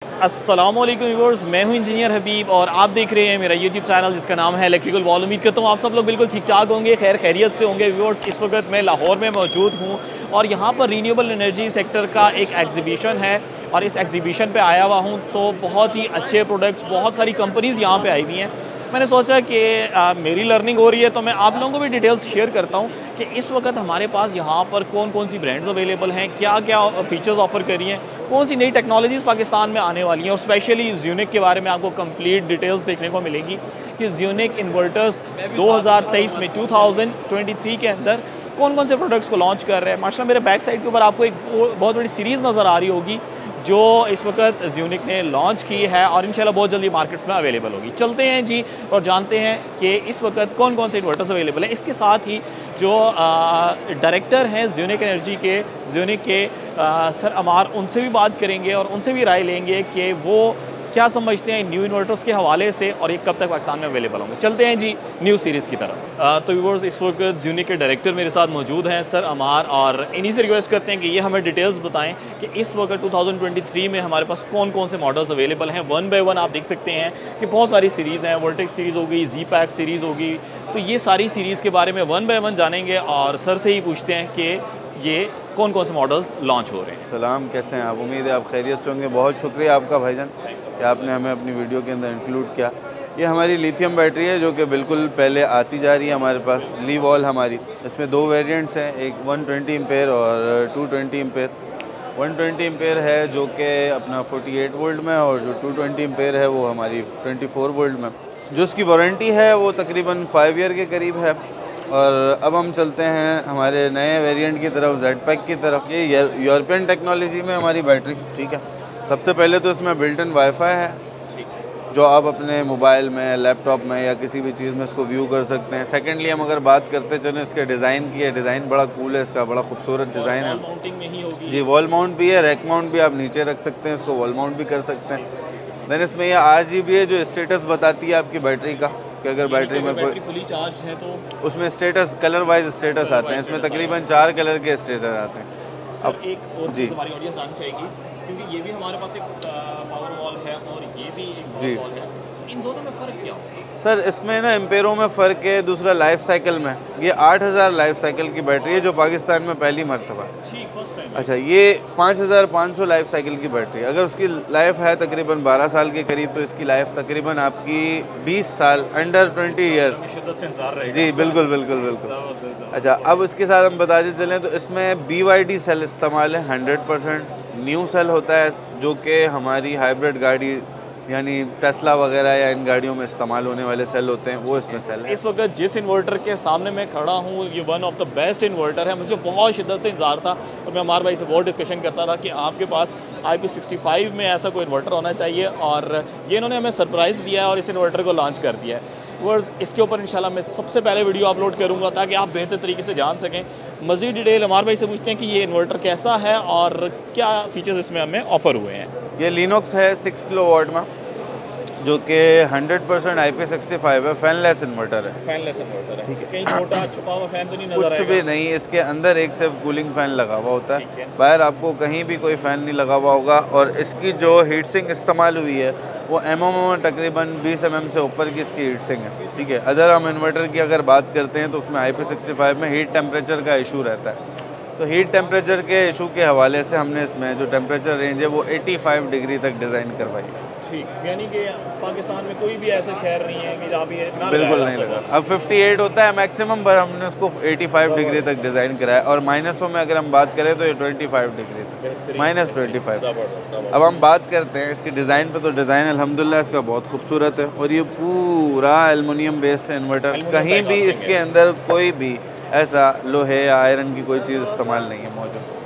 अस्सलामुअलैकुम व्यूअर्स, मैं हूं इंजीनियर हबीब और आप देख रहे हैं मेरा यूट्यूब चैनल जिसका नाम है इलेक्ट्रिकल वॉल। उम्मीद करता हूं आप सब लोग बिल्कुल ठीक ठाक होंगे, खैर खैरियत से होंगे। व्यूअर्स, इस वक्त मैं लाहौर में मौजूद हूं और यहां पर रीन्यूएबल एनर्जी सेक्टर का एक एग्जीबिशन है और इस एग्जीबिशन पे आया हुआ हूं तो बहुत ही अच्छे प्रोडक्ट्स, बहुत सारी कंपनीज़ यहां पे आई हुई हैं। मैंने सोचा कि मेरी लर्निंग हो रही है तो मैं आप लोगों को भी डिटेल्स शेयर करता हूं कि इस वक्त हमारे पास यहाँ पर कौन कौन सी ब्रांड्स अवेलेबल हैं, क्या क्या फ़ीचर्स ऑफ़र कर रही हैं, कौन सी नई टेक्नोलॉजीज़ पाकिस्तान में आने वाली हैं और स्पेशली ज़्यूनिक के बारे में आपको कंप्लीट डिटेल्स देखने को मिलेगी कि ज़्यूनिक इन्वर्टर्स 2023 में 2023 के अंदर कौन कौन से प्रोडक्ट्स को लॉन्च कर रहे हैं। माशाल्लाह मेरे बैक साइड के ऊपर आपको एक बहुत बड़ी सीरीज़ नज़र आ रही होगी जो इस वक्त ज़्यूनिक ने लॉन्च की है और इंशाल्लाह बहुत जल्दी मार्केट्स में अवेलेबल होगी। चलते हैं जी और जानते हैं कि इस वक्त कौन कौन से इन्वर्टर्स अवेलेबल हैं। इसके साथ ही जो डायरेक्टर हैं ज़्यूनिक एनर्जी के, ज़्यूनिक के सर अमार, उनसे भी बात करेंगे और उनसे भी राय लेंगे कि वो क्या समझते हैं न्यू इन्वर्टर्स के हवाले से और ये कब तक पाकिस्तान में अवेलेबल होंगे। चलते हैं जी न्यू सीरीज़ की तरफ। तो व्यूअर्स, इस वक्त ज़्यूनिक के डायरेक्टर मेरे साथ मौजूद हैं सर अमार, और इन्हीं से रिक्वेस्ट करते हैं कि ये हमें डिटेल्स बताएं कि इस वक्त 2023 में हमारे पास कौन कौन से मॉडल्स अवेलेबल हैं। वन बाय वन आप देख सकते हैं कि बहुत सारी सीरीज़ हैं, वोल्टेक्स सीरीज़ होगी, जी पैक सीरीज़ होगी, तो ये सारी सीरीज़ के बारे में वन बाय वन जानेंगे और सर से ही पूछते हैं कि ये कौन कौन से मॉडल्स लॉन्च हो रहे हैं। सलाम, कैसे हैं आप? उम्मीद है आप खैरियत से होंगे। बहुत शुक्रिया आपका भाईजान कि आपने हमें अपनी वीडियो के अंदर इंक्लूड किया। ये हमारी लिथियम बैटरी है जो कि बिल्कुल पहले आती जा रही है हमारे पास, ली वॉल हमारी। इसमें दो वेरिएंट्स हैं, एक 120 एम्पेयर और 220 एम्पेयर। 120 एम्पेयर है जो कि अपना 48 वोल्ट में, और जो 220 एम्पेयर है वो हमारी 24 वोल्ट में। जो उसकी वारंटी है वो तकरीबन 5 ईयर के करीब है। और अब हम चलते हैं हमारे नए वेरिएंट की तरफ, जेड पैक की तरफ। ये यूरोपियन टेक्नोलॉजी में हमारी बैटरी, ठीक है। सबसे पहले तो इसमें बिल्ट इन वाईफाई है जो आप अपने मोबाइल में, लैपटॉप में या किसी भी चीज़ में इसको व्यू कर सकते हैं। सेकेंडली हम अगर बात करते चलें इसके डिज़ाइन की, है डिज़ाइन बड़ा कूल है इसका, बड़ा खूबसूरत डिज़ाइन है। माउंटिंग में ही होगी जी, वॉल माउंट भी है, रैक माउंट भी, आप नीचे रख सकते हैं इसको, वॉल माउंट भी कर सकते हैं। देन इसमें ये RGB है जो स्टेटस बताती है आपकी बैटरी का, कि अगर बैटरी में कोई फुली चार्ज है तो उसमें स्टेटस, कलर वाइज स्टेटस आते हैं। इसमें तकरीबन 4 कलर के स्टेटस आते हैं। सर एक और जी चीज़ हमारी ऑडियंस जाननी चाहेगी, क्योंकि ये भी हमारे पास एक पावर वॉल है और ये भी एक जी पावर वॉल है, इन दोनों में फ़र्क क्या होगा? सर, इसमें ना एम्पेयरों में फ़र्क है, दूसरा लाइफ साइकिल में। ये 8000 लाइफ साइकिल की बैटरी है जो पाकिस्तान में पहली मरतबा है। ठीक, फर्स्ट टाइम। अच्छा, ये 5500 लाइफ साइकिल की बैटरी। अगर उसकी लाइफ है तकरीबन 12 साल के करीब, तो इसकी लाइफ तकरीबन आपकी 20 साल, अंडर 20 ईयर। शिद्दत से इंतजार रहेगा। जी बिल्कुल बिल्कुल बिल्कुल। ज़बरदस्त। अच्छा, अब उसके साथ हम बताते चलें तो इसमें BYD सेल इस्तेमाल है, 100% न्यू सेल होता है जो कि हमारी हाइब्रिड गाड़ी यानी टेस्ला वगैरह या इन गाड़ियों में इस्तेमाल होने वाले सेल होते हैं, वो इसमें सेल है। इस वक्त जिस इन्वर्टर के सामने मैं खड़ा हूँ ये one of the best inverter है। मुझे बहुत शिद्दत से इंतजार था और मैं हमारे भाई से बहुत डिस्कशन करता था कि आपके पास IP65 में ऐसा कोई इन्वर्टर होना चाहिए, और ये इन्होंने हमें सरप्राइज़ दिया है और इस इन्वर्टर को लॉन्च कर दिया है। वर्स, इसके ऊपर इंशाल्लाह मैं सबसे पहले वीडियो अपलोड करूँगा ताकि आप बेहतर तरीके से जान सकें। मज़ीद डिटेल हमारे भाई से पूछते हैं कि ये इन्वर्टर कैसा है और क्या फ़ीचर्स इसमें हमें ऑफ़र हुए हैं। ये लिनोक्स है 6 किलोवाट में, जो कि 100% IP65 है, फैनलेस इन्वर्टर है। फैनलेस इन्वर्टर है, ठीक है। कहीं छोटा छुपा हुआ फैन तो नहीं नजर कुछ आएगा? भी नहीं, इसके अंदर एक सिर्फ कूलिंग फ़ैन लगा हुआ होता ठीक है, है। बाहर आपको कहीं भी कोई फ़ैन नहीं लगा हुआ होगा। और इसकी जो हीट सिंक इस्तेमाल हुई है वो mm तकरीबन 20 mm से ऊपर की इसकी हीट सिंक है, ठीक है। अदर हम इन्वर्टर की अगर बात करते हैं तो उसमें IP65 में हीट टेम्परेचर का इशू रहता है। तो हीट टेम्परेचर के इशू के हवाले से हमने इसमें जो टेम्परेचर रेंज है वो 85 डिग्री तक डिज़ाइन करवाई है। ठीक, यानी कि पाकिस्तान में कोई भी ऐसा शहर नहीं है कि जहाँ भी ये ना बिल्कुल लगाया नहीं जा लगा। सके। अब 58 होता है मैक्सिमम, पर हमने उसको 85 डिग्री तक डिज़ाइन कराया। और माइनसों में अगर हम बात करें तो ये 25 डिग्री तक, बेहतरीन। -25। ज़बरदस्त। अब हम बात करते हैं इसकी डिज़ाइन पे, तो डिज़ाइन अल्हम्दुलिल्लाह इसका बहुत खूबसूरत है। और ये पूरा एल्युमिनियम बेस्ड है इन्वर्टर, एल्युमिनियम कहीं भी टाइप इसके अंदर कोई भी ऐसा लोहे या आयरन की कोई चीज़ इस्तेमाल नहीं है मौजूद।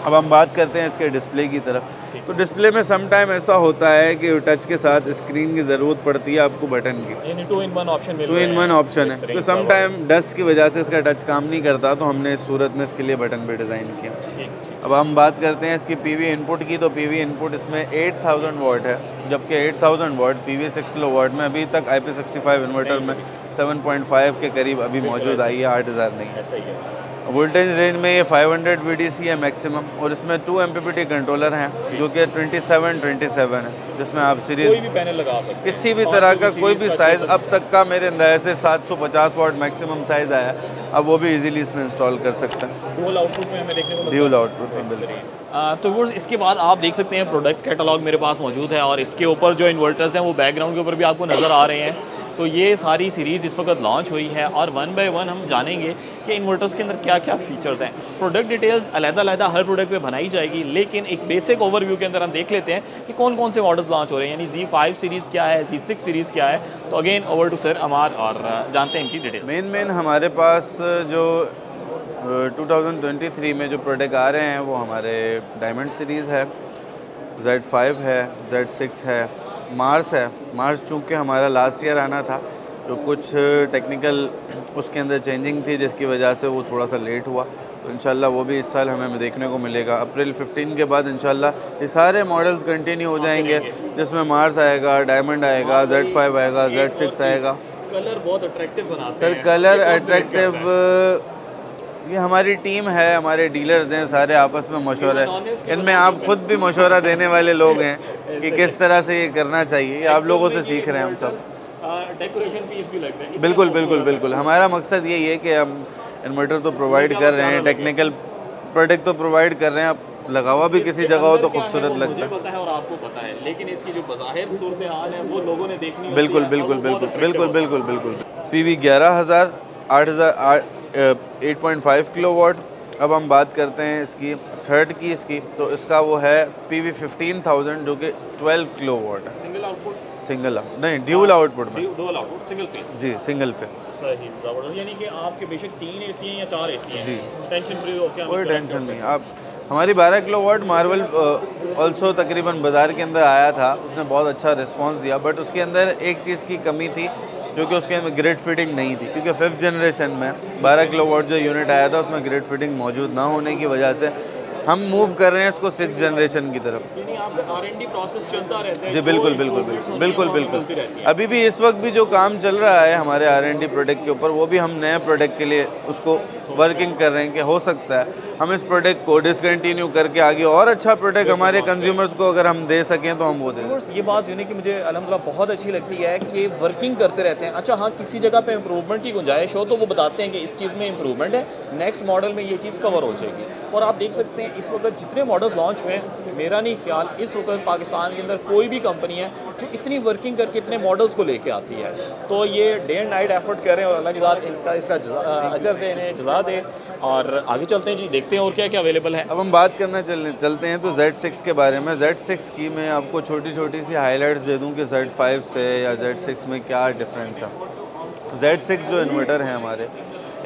अब हम बात करते हैं इसके डिस्प्ले की तरफ। तो डिस्प्ले में सम टाइम ऐसा होता है कि टच के साथ स्क्रीन की ज़रूरत पड़ती है आपको बटन की। यानी 2 in 1 ऑप्शन मिल 2 रहे in हैं। 1 ऑप्शन है, तो सम टाइम डस्ट की वजह से इसका टच काम नहीं करता, तो हमने इस सूरत में इसके लिए बटन भी डिज़ाइन किया। ठीक। अब हम बात करते हैं इसकी PV इनपुट की, तो PV इनपुट इसमें 8000 वाट है, जबकि 8000 वाट PV 6 किलो वाट में अभी तक IP65 इन्वर्टर में 7.5 के करीब अभी मौजूद आई है, 8000 नहीं है। ऐसा ही है। वोल्टेज रेंज में ये 500 VDC है मैक्सिमम, और इसमें 2 MPPT कंट्रोलर हैं जो कि 27 है, जिसमें आप सीरीज कोई भी पैनल लगा सकते हैं, किसी भी तरह का कोई भी साइज़ अब तक का मेरे अंदाजे से 750 वाट मैक्सिमम साइज़ आया, अब वो भी इजीली इसमें इंस्टॉल कर सकते हैं। डुअल आउटपुट में हमें देखने को ड्यूल आउटपुट में बिल्कुल। तो व्यूअर्स इसके बाद आप देख सकते हैं प्रोडक्ट कैटलॉग मेरे पास मौजूद है, और इसके ऊपर जो इन्वर्टर्स हैं वो बैकग्राउंड के ऊपर भी आपको नज़र आ रहे हैं। तो ये सारी सीरीज़ इस वक्त लॉन्च हुई है, और वन बाय वन हम जानेंगे कि इन्वर्टर्स के अंदर क्या क्या फीचर्स हैं। प्रोडक्ट डिटेल्स अलग-अलग हर प्रोडक्ट पे बनाई जाएगी, लेकिन एक बेसिक ओवरव्यू के अंदर हम देख लेते हैं कि कौन कौन से मॉडल्स लॉन्च हो रहे हैं, यानी Z5 सीरीज़ क्या है, Z6 सीरीज़ क्या है। तो अगेन ओवर टू सर अमार, और जानते हैं इनकी डिटेल। मेन हमारे पास जो 2023 में जो प्रोडक्ट आ रहे हैं वो हमारे डायमंड सीरीज़ है, Z5 है, Z6 है, मार्स है। मार्स चूँकि हमारा लास्ट ईयर आना था, तो कुछ टेक्निकल उसके अंदर चेंजिंग थी जिसकी वजह से वो थोड़ा सा लेट हुआ, तो इंशाल्लाह वो भी इस साल हमें देखने को मिलेगा। अप्रैल 15 के बाद इंशाल्लाह ये सारे मॉडल्स कंटिन्यू हो जाएंगे, जिसमें मार्स आएगा, डायमंड आएगा, Z5 आएगा, Z6 आएगा। कलर बहुत अट्रैक्टिव बनाते हैं सर कलर अट्रैक्टिव, ये हमारी टीम है, हमारे डीलर्स हैं, सारे आपस में मशवरा है, इनमें आप खुद भी मशवरा देने वाले लोग हैं कि किस तरह से ये करना चाहिए, ये आप लोगों से सीख रहे हैं हम सब। डेकोरेशन पीस भी लगते हैं। बिल्कुल बिल्कुल बिल्कुल, हमारा मकसद यही है कि हम इन्वर्टर तो प्रोवाइड कर रहे हैं, टेक्निकल प्रोडक्ट तो प्रोवाइड कर रहे हैं, आप लगा हुआ भी किसी जगह हो तो खूबसूरत लगता है। मुझे पता है और आपको पता है, लेकिन इसकी जो बज़ाहिर सूरत हाल है वो लोगों ने देखनी होती बिल्कुल है, बिल्कुल और वो बिल्कुल बहुत बिल्कुल attractive बिल्कुल बिल्कुल PV 11,000 8,000 8.5 किलोवाट। अब हम बात करते हैं इसकी थर्ड की, इसकी तो इसका वो है PV 15,000 जो कि 12 किलोवाट है। सिंगल आउटपुट, सिंगल नहीं ड्यूल आउटपुट में, डुअल आउटपुट, सिंगल फेस। जी सिंगल पे। सही, जबरदस्त। यानी कि आपके बेशक 3 एसी हैं या 4 एसी हैं, जी। टेंशन फ्री होकर कोई टेंशन नहीं। आप हमारी 12 किलोवाट मार्वल ऑल्सो तकरीबन बाज़ार के अंदर आया था, उसने बहुत अच्छा रिस्पांस दिया, बट उसके अंदर एक चीज़ की कमी थी जो कि उसके अंदर ग्रिड फिटिंग नहीं थी, क्योंकि 5th जनरेशन में 12 किलोवाट जो यूनिट आया था उसमें ग्रिड फिटिंग मौजूद ना होने की वजह से हम मूव कर रहे हैं इसको 6th जनरेशन की तरफ। यानी आपका R&D प्रोसेस चलता रहता है। जी बिल्कुल बिल्कुल बिल्कुल बिल्कुल बिल्कुल। अभी भी इस वक्त भी जो काम चल रहा है हमारे R&D प्रोडक्ट के ऊपर, वो भी हम नए प्रोडक्ट के लिए उसको वर्किंग कर रहे हैं कि हो सकता है हम इस प्रोडक्ट को डिसकंटिन्यू करके आगे और अच्छा प्रोडक्ट हमारे कंज्यूमर्स को अगर हम दे सकें तो हम वो दें। ये बात यूनिक कि मुझे अल्हम्दुलिल्लाह बहुत अच्छी लगती है कि वर्किंग करते रहते हैं। अच्छा हाँ, किसी जगह पे इम्प्रूवमेंट की गुंजाइश हो तो वो बताते हैं कि इस चीज़ में इम्प्रूवमेंट है, नेक्स्ट मॉडल में ये चीज़ कवर हो जाएगी। और आप देख सकते हैं इस वक्त जितने मॉडल्स लॉन्च हुए हैं, मेरा नहीं ख्याल इस वक्त पाकिस्तान के अंदर कोई भी कंपनी है जो इतनी वर्किंग करके इतने मॉडल्स को लेके आती है। तो ये डे एंड नाइट एफर्ट कर रहे हैं, और अल्लाह की ज़ात इनका इसका अजर दे, इन्हें जज़ा दे। और आगे चलते हैं जी, देखते हैं और क्या क्या अवेलेबल है। अब हम बात करना चलते हैं तो Z6 के बारे में। Z6 की मैं आपको छोटी छोटी सी हाइलाइट्स दे दूं कि Z5 से या Z6 में क्या डिफरेंस है। Z6 जो इन्वर्टर है हमारे,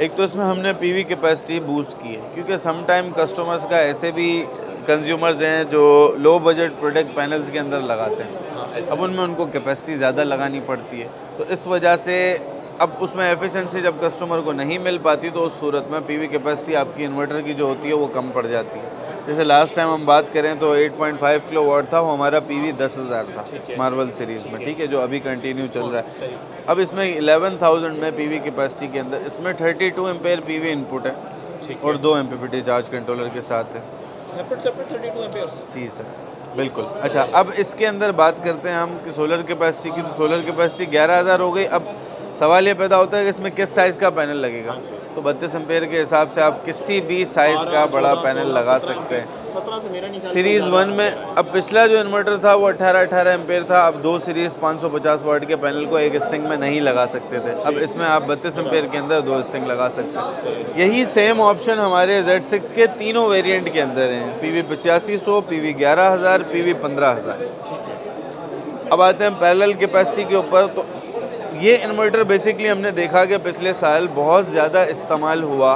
एक तो इसमें हमने PV कैपेसिटी बूस्ट की है, क्योंकि सम टाइम कस्टमर्स का ऐसे भी कंज्यूमर्स हैं जो लो बजट प्रोडक्ट पैनल्स के अंदर लगाते हैं, अब उनमें उनको कैपेसिटी ज़्यादा लगानी पड़ती है, तो इस वजह से अब उसमें एफिशिएंसी जब कस्टमर को नहीं मिल पाती तो उस सूरत में PV कैपेसिटी आपकी इन्वर्टर की जो होती है वो कम पड़ जाती है। जैसे लास्ट टाइम हम बात करें तो 8.5 किलोवाट था, वो हमारा PV 10,000 था मार्वल सीरीज़ में, ठीक है, जो अभी कंटिन्यू चल रहा है। अब इसमें 11,000 में PV कैपेसिटी के अंदर इसमें 32 एम्पेयर PV इनपुट है और 2 MPPT चार्ज कंट्रोलर के साथ है। Separate 32 ampere. जी सर बिल्कुल। अच्छा, अब इसके अंदर बात करते हैं हम कि सोलर कैपेसिटी की, तो सोलर कैपेसिटी 11,000 हो गई। अब सवाल ये पैदा होता है कि इसमें किस साइज़ का पैनल लगेगा, तो 32 एम्पेयर के हिसाब से आप किसी भी साइज़ का बड़ा पैनल लगा सकते हैं। 17 से मेरा नहीं सीरीज़ 1 में अब पिछला जो इन्वर्टर था वो 18 एम्पेयर था, अब 2 सीरीज़ 550 वाट के पैनल को एक स्ट्रिंग में नहीं लगा सकते थे, अब इसमें आप 32 एम्पेयर के अंदर 2 स्ट्रिंग लगा सकते हैं। यही सेम ऑप्शन हमारे Z6 के तीनों वेरिएंट के अंदर हैं, PV 8500, PV 11,000, PV 15,000। अब आते हैं पैरेलल कैपेसिटी के ऊपर। तो ये इन्वर्टर बेसिकली हमने देखा कि पिछले साल बहुत ज़्यादा इस्तेमाल हुआ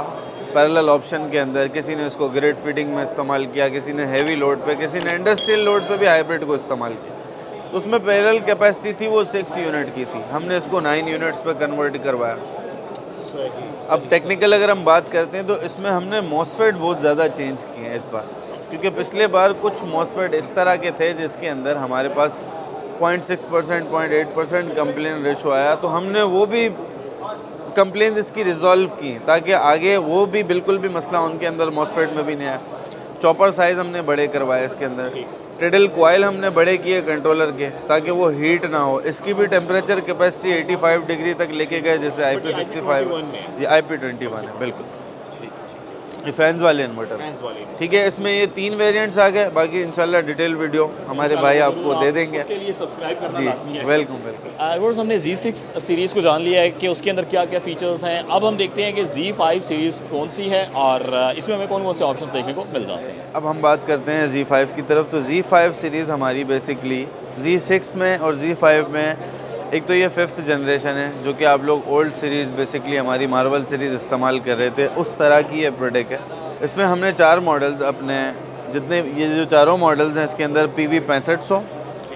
पैरेलल ऑप्शन के अंदर। किसी ने इसको ग्रिड फिटिंग में इस्तेमाल किया, किसी ने हैवी लोड पे, किसी ने इंडस्ट्रियल लोड पे भी हाइब्रिड को इस्तेमाल किया। तो उसमें पैरेलल कैपेसिटी थी वो 6 यूनिट की थी, हमने इसको 9 यूनिट्स पे कन्वर्ट करवाया। अब टेक्निकल अगर हम बात करते हैं तो इसमें हमने मॉसफेट बहुत ज़्यादा चेंज किए हैं इस बार, क्योंकि पिछले बार कुछ मॉसफेट इस तरह के थे जिसके अंदर हमारे पास 0.6%, 0.8% कंप्लेन रेशो आया, तो हमने वो भी कंप्लेंट्स इसकी रिजॉल्व की ताकि आगे वो भी बिल्कुल भी मसला उनके अंदर मॉसफेट में भी नहीं आया। चॉपर साइज़ हमने बड़े करवाए इसके अंदर, टिडल कॉइल हमने बड़े किए कंट्रोलर के ताकि वो हीट ना हो। इसकी भी टेम्परेचर कैपेसिटी 85 डिग्री तक लेके गए, जैसे IP65 ये IP21 है बिल्कुल। ये फैंस वाले इन्वर्टर, ठीक है। इसमें ये 3 वेरिएंट्स आ गए, बाकी इंशाल्लाह डिटेल वीडियो हमारे भाई आपको दे देंगे। उसके लिए सब्सक्राइब करना लाज़मी है। Welcome welcome. व्यूअर्स, हमने Z6 सीरीज़ को जान लिया है कि उसके अंदर क्या क्या फ़ीचर्स हैं। अब हम देखते हैं कि Z5 सीरीज़ कौन सी है और इसमें हमें कौन कौन से ऑप्शंस देखने को मिल जाते हैं। अब हम बात करते हैं Z5 की तरफ। तो Z5 सीरीज़ हमारी बेसिकली Z6 में और Z5 में, एक तो ये 5th जनरेशन है जो कि आप लोग ओल्ड सीरीज़ बेसिकली हमारी मार्वल सीरीज़ इस्तेमाल कर रहे थे, उस तरह की ये प्रोडक्ट है। इसमें हमने 4 मॉडल्स अपने जितने ये जो चारों मॉडल्स हैं इसके अंदर PV 6500,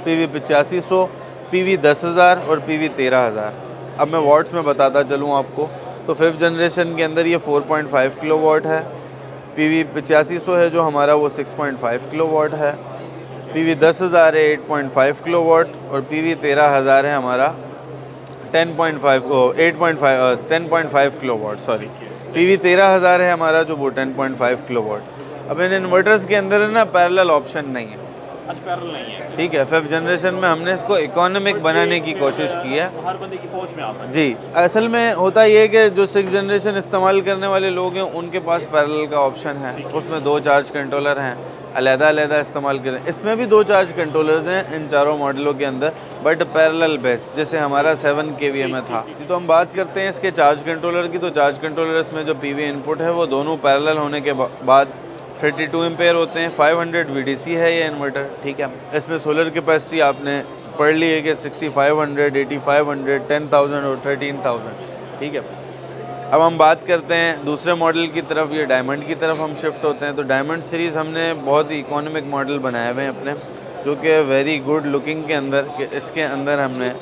PV 8500, PV 10000 और PV 13000। अब मैं वॉट्स में बताता चलूँ आपको। तो 5th जनरेशन के अंदर ये 4.5 किलोवाट है, PV 8500 है जो हमारा वो 6.5 किलोवाट है, PV 10000 है 8.5 किलोवाट और PV 13000 है हमारा 10.5 किलोवाट सॉरी। PV 13000 है हमारा जो वो 10.5 किलोवाट। अब इन इन्वर्टर्स के अंदर ना पैरेलल ऑप्शन नहीं है। अच्छा, पैरेलल नहीं है, ठीक है। 5th जनरेशन में हमने इसको इकोनॉमिक बनाने की कोशिश की है, हर बंदे की पहुंच में आ सके। जी। असल में होता ये है कि जो 6th जनरेशन इस्तेमाल करने वाले लोग हैं उनके पास पैरेलल का ऑप्शन है, उसमें 2 चार्ज कंट्रोलर हैं, अलग-अलग इस्तेमाल करें। इसमें भी 2 चार्ज कंट्रोलर्स हैं इन चारों मॉडलों के अंदर, बट पैरेलल बेस, जैसे हमारा 7 kVA में था। तो हम बात करते हैं इसके चार्ज कंट्रोलर की। तो चार्ज कंट्रोलर इसमें जो PV इनपुट है वो दोनों पैरेलल होने के बाद 32 एम्पेयर होते हैं। 500 VDC है ये इन्वर्टर, ठीक है। इसमें सोलर कैपेसिटी आपने पढ़ ली है कि 6500, 8500, 10,000 और 13,000, ठीक है। अब हम बात करते हैं दूसरे मॉडल की तरफ, ये डायमंड की तरफ हम शिफ्ट होते हैं। तो डायमंड सीरीज़ हमने बहुत ही इकोनॉमिक मॉडल बनाए हुए हैं अपने, जो कि वेरी गुड लुकिंग के अंदर, कि इसके अंदर हमने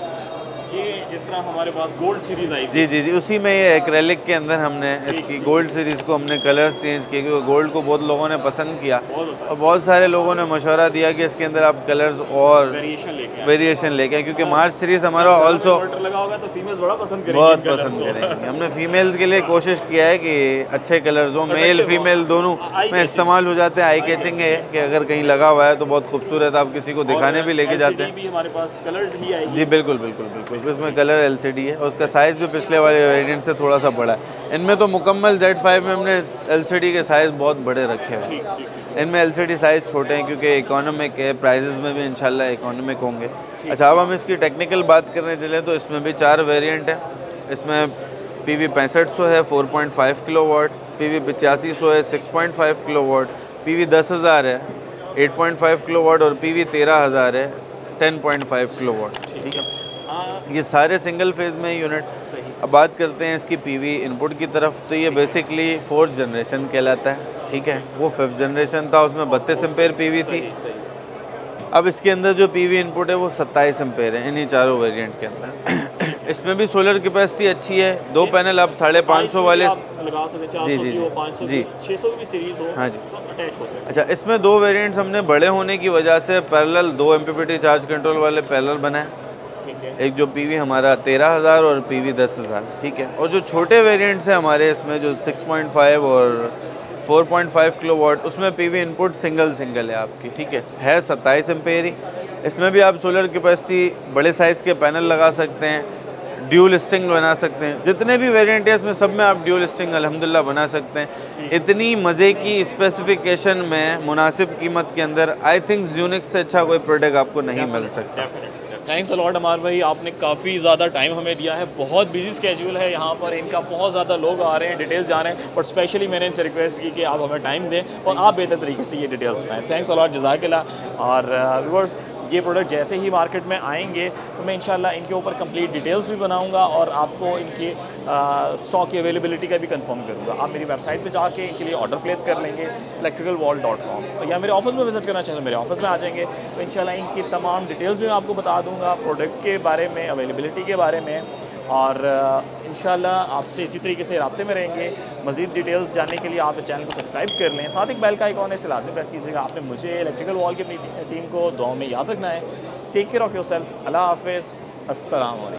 ये जिस तरह हमारे पास गोल्ड सीरीज़ आई जी जी जी उसी में ये एक्रेलिक के अंदर हमने इसकी गोल्ड सीरीज़ को हमने कलर्स चेंज किए, क्योंकि गोल्ड को बहुत लोगों ने पसंद किया और बहुत सारे लोगों ने मशवरा दिया कि इसके अंदर आप कलर्स और वेरिएशन लेके आए, क्योंकि मार्च सीरीज़ हमारा ऑल्सो लगा होगा तो फीमेल्स बड़ा पसंद करेंगे, बहुत पसंद करेंगे। हमने फीमेल्स के लिए कोशिश किया है कि अच्छे कलर्स हो, मेल फीमेल दोनों में इस्तेमाल हो जाते हैं। आई कैचिंग है कि अगर कहीं लगा हुआ है तो बहुत खूबसूरत, आप किसी को दिखाने भी लेके जाते हैं। हमारे पास कलर भी आएगी जी बिल्कुल बिल्कुल बिल्कुल। इसमें कलर LCD है और उसका साइज़ भी पिछले वाले वेरिएंट से थोड़ा सा बड़ा है। इनमें तो मुकम्मल Z5 में हमने LCD के साइज़ बहुत बड़े रखे हैं, इनमें LCD साइज़ छोटे हैं क्योंकि इकोनॉमिक है, प्राइजेज़ में भी इंशाल्लाह इकोनॉमिक होंगे। अच्छा, अब हम इसकी टेक्निकल बात करने चले तो इसमें भी 4 वेरिएंट है। इसमें PV 6500 है 4.5 किलोवाट, PV 8500 है 6.5 किलोवाट, PV 10000 है 8.5 किलोवाट और PV 13000 है 10.5 किलोवाट, ठीक है। ये सारे सिंगल फेज़ में यूनिट। अब बात करते हैं इसकी PV इनपुट की तरफ। तो ये बेसिकली 4th जनरेशन कहलाता है, ठीक है। वो 5th जनरेशन था, उसमें 32 एम्पेयर PV थी। अब इसके अंदर जो PV इनपुट है वो 27 एम्पेयर है इन्हीं चारों वेरिएंट के अंदर। इसमें भी सोलर कैपेसिटी अच्छी है, 2 पैनल आप 550 वाले लगा सकते, जी जी जी 500 जी 600 की भी सीरीज हो, हाँ जी, तो अटैच हो सकता है। अच्छा, इसमें 2 वेरिएंट्स हमने बड़े होने की वजह से पैरेलल 2 MPPT चार्ज कंट्रोल वाले पैरेलल बनाए, एक जो PV हमारा 13000 और PV 10000, ठीक है। और जो छोटे वेरिएंट्स हैं हमारे इसमें जो 6.5 और 4.5 किलोवाट, उसमें PV इनपुट सिंगल है आपकी, ठीक है 27 एम्पेयर ही। इसमें भी आप सोलर कैपेसिटी बड़े साइज़ के पैनल लगा सकते हैं, ड्यूल स्टिंग बना सकते हैं। जितने भी वेरिएंट है इसमें सब में आप ड्यूल स्टिंग अल्हम्दुलिल्लाह बना सकते हैं। इतनी मज़े की स्पेसिफिकेशन में मुनासिब कीमत के अंदर आई थिंक यूनिक से अच्छा कोई प्रोडक्ट आपको नहीं मिल सकता। थैंक्स अलॉट अमार भाई, आपने काफ़ी ज़्यादा टाइम हमें दिया है। बहुत बिजी स्केड्यूल है यहाँ पर, इनका बहुत ज़्यादा लोग आ रहे हैं, डिटेल्स जा रहे हैं, बट स्पेशली मैंने इनसे रिक्वेस्ट की कि आप हमें टाइम दें और आप बेहतर तरीके से ये डिटेल्स बताएं। थैंक्स अलॉट, जज़ाकल्लाह। और व्यूअर्स, ये प्रोडक्ट जैसे ही मार्केट में आएंगे तो मैं इंशाल्लाह इनके ऊपर कंप्लीट डिटेल्स भी बनाऊंगा और आपको इनकी स्टॉक की अवेलेबिलिटी का भी कंफर्म करूंगा। आप मेरी वेबसाइट पे जाके इनके लिए ऑर्डर प्लेस कर लेंगे electricalwall.com, या मेरे ऑफिस में विज़िट करना चाहें तो मेरे ऑफिस में आ जाएंगे, तो इंशाल्लाह इनकी तमाम डिटेल्स भी मैं आपको बता दूँगा, प्रोडक्ट के बारे में, अवेलेबिलिटी के बारे में, और इंशाल्लाह आपसे इसी तरीके से रब्ते में रहेंगे। मज़ीद डिटेल्स जानने के लिए आप इस चैनल को सब्सक्राइब कर लें, साथ एक बेल का आइकॉन है, इसे लाज़िम प्रेस कीजिएगा। आपने मुझे इलेक्ट्रिकल वॉल की अपनी टीम को दुआ में याद रखना है। Take care of yourself. अल्लाह हाफ़िज़, अस्सलाम वालेकुम।